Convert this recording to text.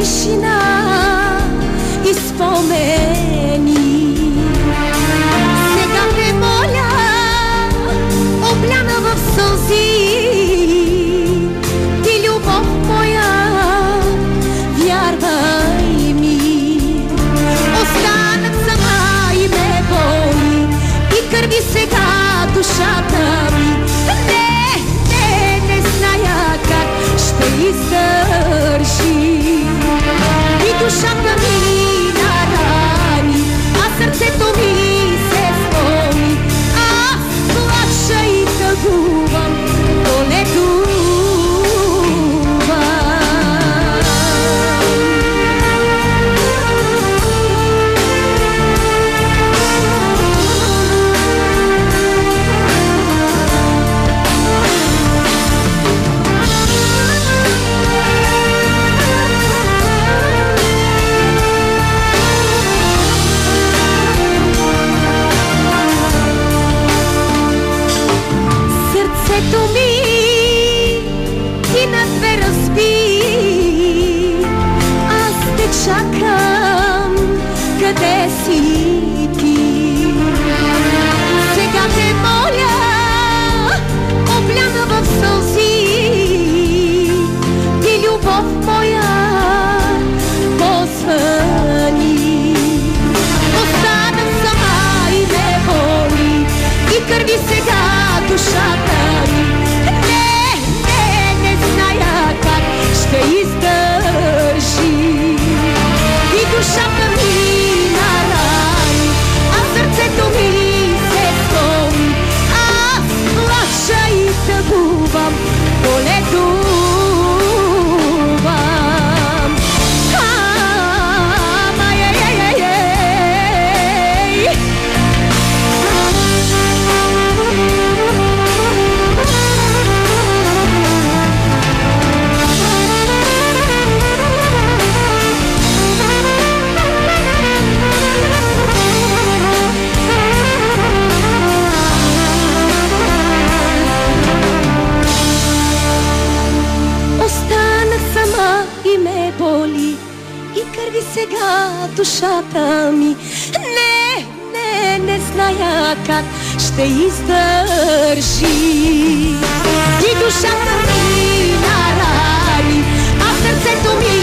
тишина и спомени. Сега те моля, обляна в сълзи, ти любов моя, вярвай ми. Останах сама и ме боли, и кърви сега душата ми. Не зная как ще издържи. И душата ми нарани, а сърцето ми се сломи. Аз плача и тъгувам, долетувам. Сърцето ми ти на две разби, аз те чакам, къде си ти? Сега те моля, обляна в сълзи, ти любов моя, позвъни. Останах сама и ме боли, и кърви сега душата ми. Не зная как ще издържи. И душата ми нарани, а сърцето ми се сломи. Аз плача и тъгувам, боледувам. Сега душата ми, не зная как ще издържи. И душата ми нарани, а сърцето ми